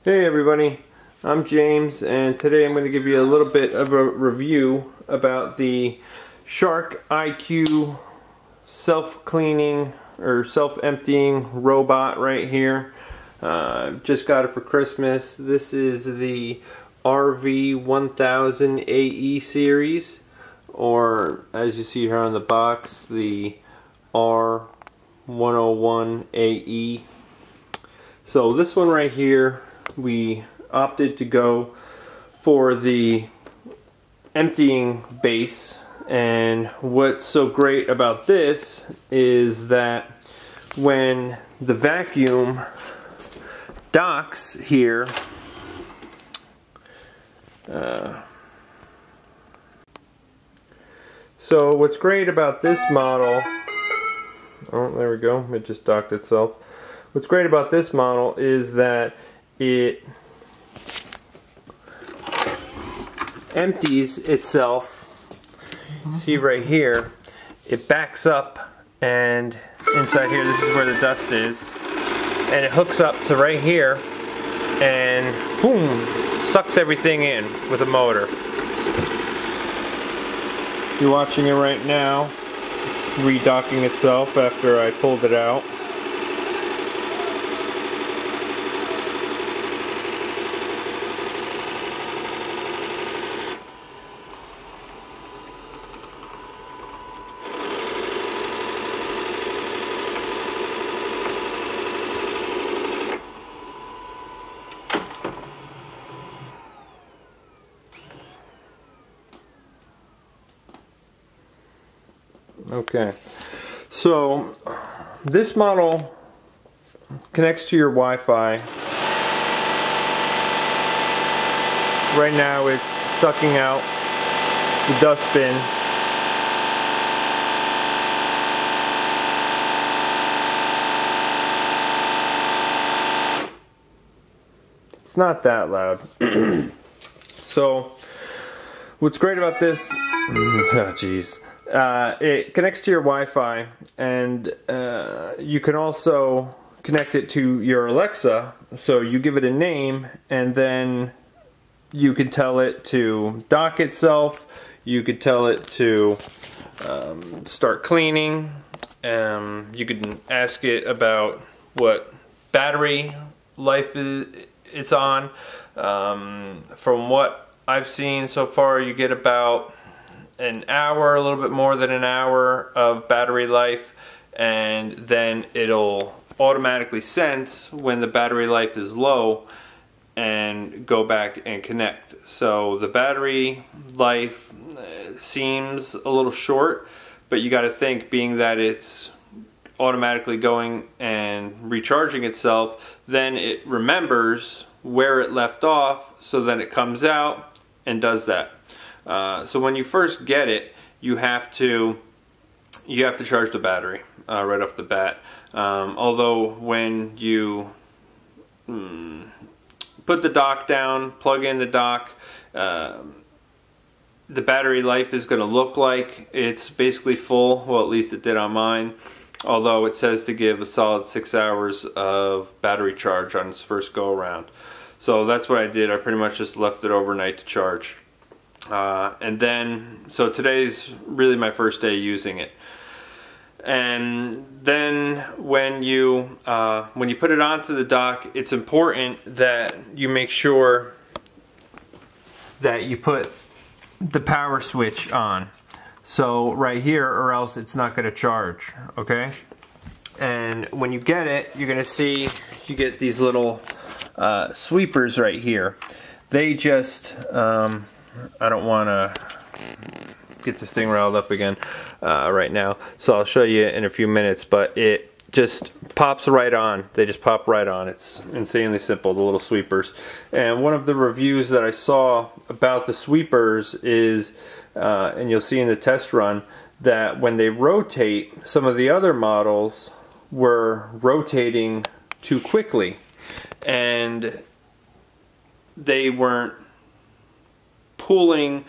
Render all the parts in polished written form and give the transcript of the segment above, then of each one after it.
Hey everybody, I'm James, and today I'm going to give you a little bit of a review about the Shark IQ self-cleaning or self-emptying robot right here. Just got it for Christmas. This is the RV1000 AE series, or as you see here on the box, the R101 AE. So this one right here, we opted to go for the emptying base, and what's so great about this is that when the vacuum docks here, so what's great about this model, oh there we go, it just docked itself. What's great about this model is that it empties itself. See right here, it backs up, and inside here, this is where the dust is, and it hooks up to right here and boom, sucks everything in with a motor. You're watching it right now. It's redocking itself after I pulled it out. Okay, so this model connects to your Wi-Fi. Right now it's sucking out the dustbin. It's not that loud. So what's great about this, oh geez. It connects to your Wi-Fi, and you can also connect it to your Alexa. So you give it a name, and then you can tell it to dock itself. You could tell it to start cleaning. You can ask it about what battery life it's on. From what I've seen so far, you get about an hour, a little bit more than an hour of battery life, and then it'll automatically sense when the battery life is low and go back and connect. So the battery life seems a little short, but you got to think, being that it's automatically going and recharging itself, then it remembers where it left off, so then it comes out and does that. So when you first get it, you have to charge the battery right off the bat. Although when you put the dock down, plug in the dock, the battery life is going to look like it's basically full. Well, at least it did on mine. Although it says to give a solid 6 hours of battery charge on its first go around. So that's what I did. I pretty much just left it overnight to charge. And then, so today's really my first day using it. And then when you put it onto the dock, it's important that you make sure that you put the power switch on. So right here, or else it's not going to charge, okay? And when you get it, you're going to see you get these little sweepers right here. They just I don't want to get this thing riled up again right now, so I'll show you in a few minutes, but it just pops right on. They just pop right on. It's insanely simple, the little sweepers. And one of the reviews that I saw about the sweepers is, and you'll see in the test run, that when they rotate, some of the other models were rotating too quickly, and they weren't pulling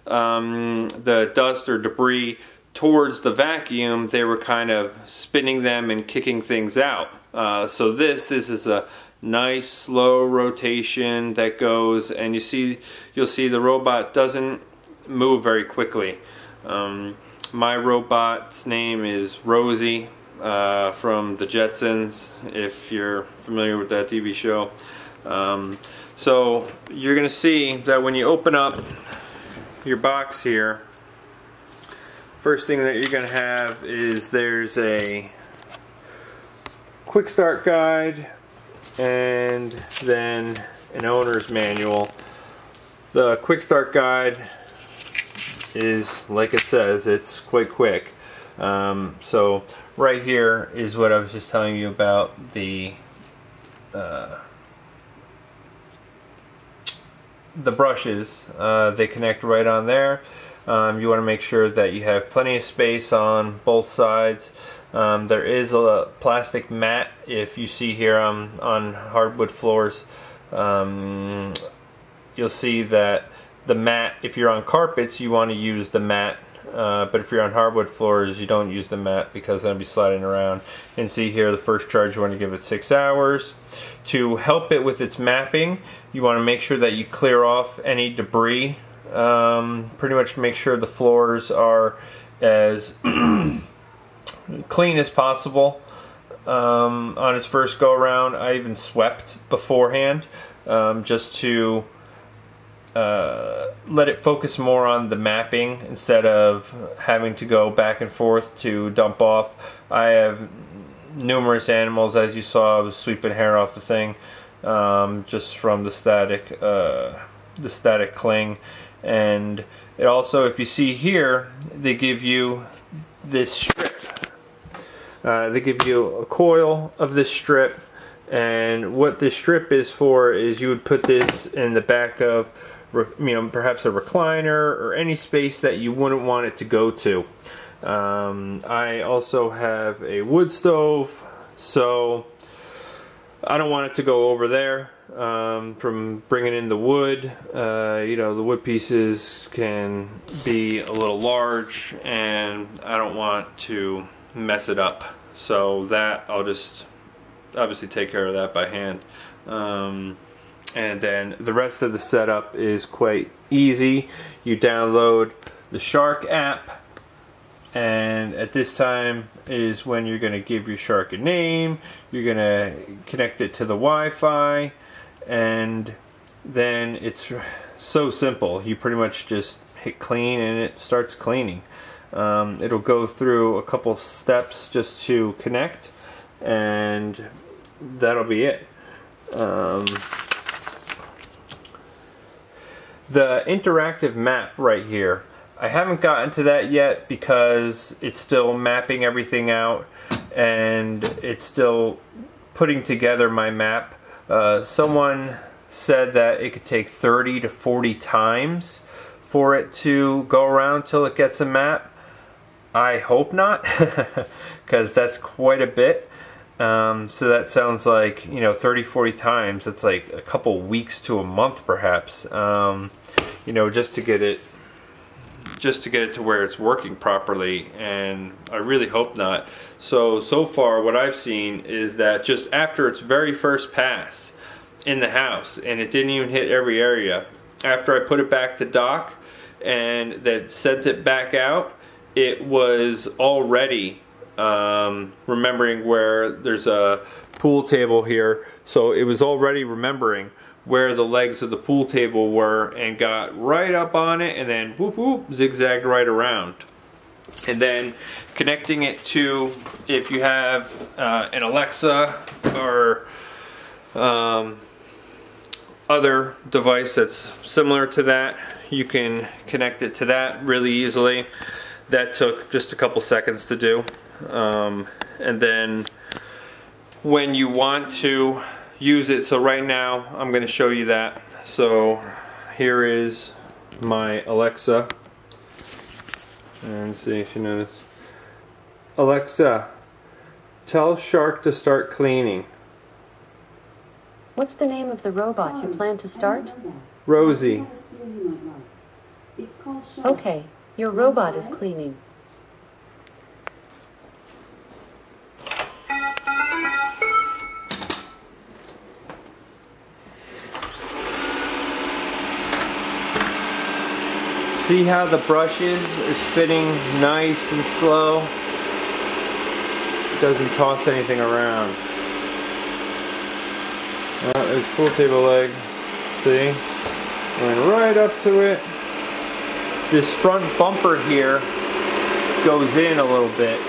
the dust or debris towards the vacuum. They were kind of spinning them and kicking things out. So this is a nice slow rotation that goes, and you'll see the robot doesn't move very quickly. My robot's name is Rosie from the Jetsons, if you're familiar with that TV show. So you're gonna see that when you open up your box here, first thing that you're gonna have is there's a quick start guide and then an owner's manual. The quick start guide is, like it says, it's quite quick. So right here is what I was just telling you about, the brushes. They connect right on there. You want to make sure that you have plenty of space on both sides. There is a plastic mat, if you see here on hardwood floors. You'll see that the mat, if you're on carpets, you want to use the mat, but if you're on hardwood floors, you don't use the mat because it's going to be sliding around. And see here, the first charge, you want to give it 6 hours. To help it with its mapping, you want to make sure that you clear off any debris. Pretty much make sure the floors are as clean as possible. On its first go around, I even swept beforehand, just to let it focus more on the mapping instead of having to go back and forth to dump off. I have numerous animals, as you saw. I was sweeping hair off the thing, just from the static cling. And it also, if you see here, they give you this strip. They give you a coil of this strip, and what this strip is for is you would put this in the back of, perhaps a recliner or any space that you wouldn't want it to go to. I also have a wood stove, so I don't want it to go over there. From bringing in the wood, the wood pieces can be a little large, and I don't want to mess it up. So that I'll just obviously take care of that by hand. And then the rest of the setup is quite easy. You download the Shark app, and at this time is when you're going to give your Shark a name. You're going to connect it to the Wi-Fi, and then it's so simple. You pretty much just hit clean and it starts cleaning. It'll go through a couple steps just to connect, and that'll be it. The interactive map right here, I haven't gotten to that yet because it's still mapping everything out and it's still putting together my map. Someone said that it could take 30 to 40 times for it to go around till it gets a map. I hope not, because that's quite a bit. So that sounds like, 30, 40 times. It's like a couple weeks to a month perhaps, just to get it to where it's working properly, and I really hope not. So far what I've seen is that just after its very first pass in the house, and it didn't even hit every area, after I put it back to dock and that sent it back out, it was already remembering where there's a pool table here, so it was already remembering where the legs of the pool table were and got right up on it, and then whoop whoop, zigzagged right around. And then connecting it to, if you have an Alexa or other device that's similar to that, you can connect it to that really easily. That took just a couple seconds to do. And then when you want to use it, so right now I'm going to show you that. So here is my Alexa, and see if you notice. Alexa, tell Shark to start cleaning. What's the name of the robot you plan to start? Rosie. Okay, your robot is cleaning. See how the brushes are spinning nice and slow? It doesn't toss anything around. There's pool table leg. See? Went right up to it. This front bumper here goes in a little bit.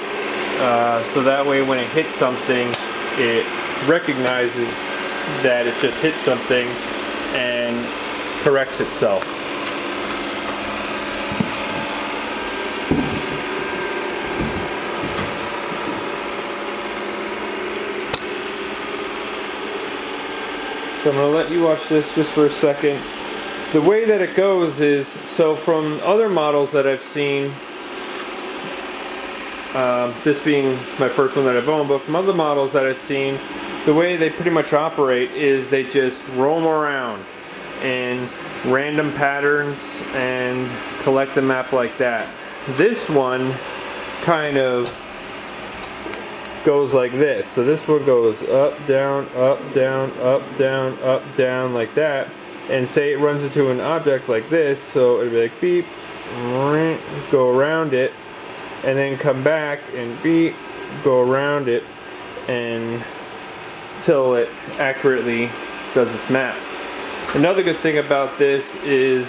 So that way when it hits something, it recognizes that it just hit something and corrects itself. So I'm going to let you watch this just for a second. The way that it goes is, so from other models that I've seen, this being my first one that I've owned, but from other models that I've seen, the way they pretty much operate is they just roam around in random patterns and collect the map like that. This one kind of goes like this. So this one goes up, down, up, down, up, down, up, down, like that. And say it runs into an object like this, so it'd be like beep, go around it, and then come back and beep, go around it, and till it accurately does its map. Another good thing about this is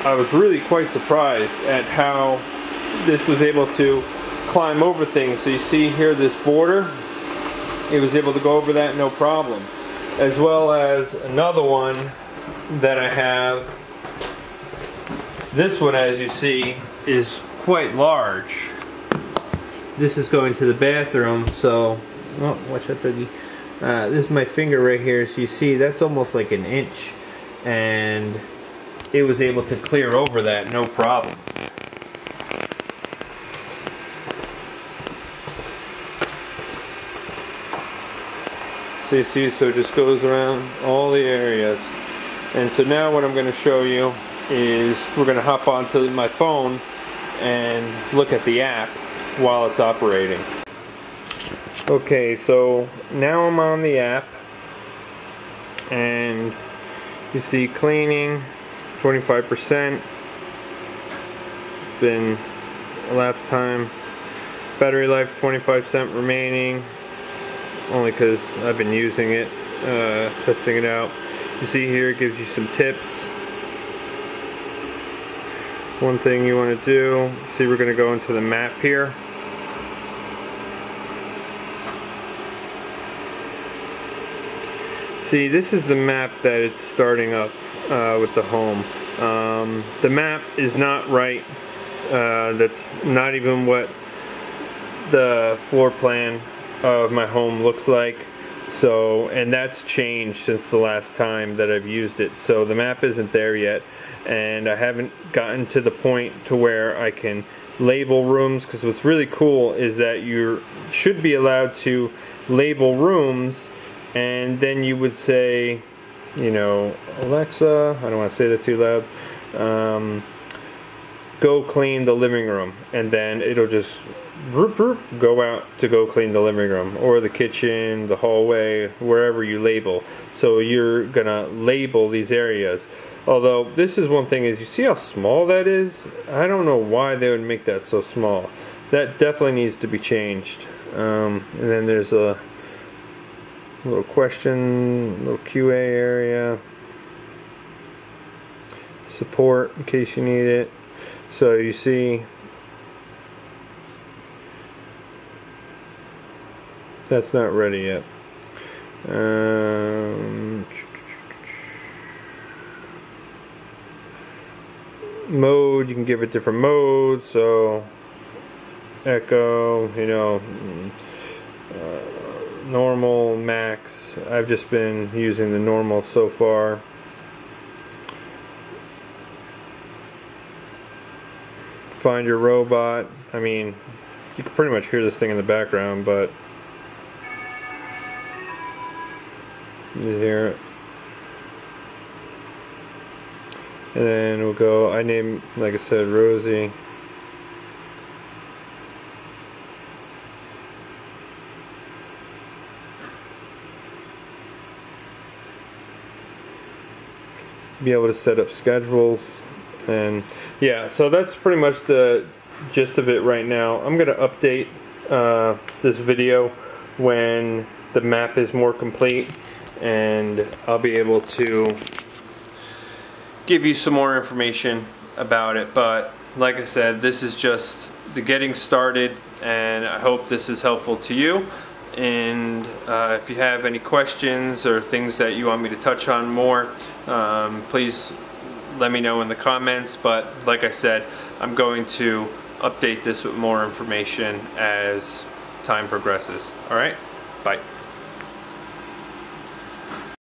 I was really quite surprised at how this was able to climb over things. So you see here this border, it was able to go over that no problem. As well as another one that I have. This one, as you see, is quite large. This is going to the bathroom, so oh, watch out, Dougie. This is my finger right here, so you see that's almost like an inch, and it was able to clear over that no problem. So you see, so it just goes around all the areas. And so now what I'm going to show you is we're going to hop onto my phone and look at the app while it's operating. Okay, so now I'm on the app and you see cleaning 25%. It's been elapsed time. Battery life 25% remaining, only because I've been using it, testing it out. You see here it gives you some tips. One thing you want to do, see, we're going to go into the map here. See, this is the map that it's starting up with the home. The map is not right. That's not even what the floor plan of my home looks like. So, and that's changed since the last time that I've used it. So the map isn't there yet, and I haven't gotten to the point to where I can label rooms, because what's really cool is that you should be allowed to label rooms, and then you would say, you know, Alexa, I don't want to say that too loud, go clean the living room, and then it'll just go out to go clean the living room or the kitchen, the hallway, wherever you label. So you're gonna label these areas. Although this is one thing, is you see how small that is? I don't know why they would make that so small. That definitely needs to be changed. And then there's a little question, little QA area, support in case you need it. So you see that's not ready yet. Mode, you can give it different modes, so echo, you know, normal, max. I've just been using the normal so far. Find your robot. I mean, you can pretty much hear this thing in the background, but you hear it. And then we'll go, I named, like I said, Rosie. Be able to set up schedules And yeah, so that's pretty much the gist of it right now. I'm going to update this video when the map is more complete, and I'll be able to give you some more information about it. But like I said, this is just the getting started, and I hope this is helpful to you. And if you have any questions or things that you want me to touch on more, please let me know in the comments. But like I said, I'm going to update this with more information as time progresses. Alright, bye.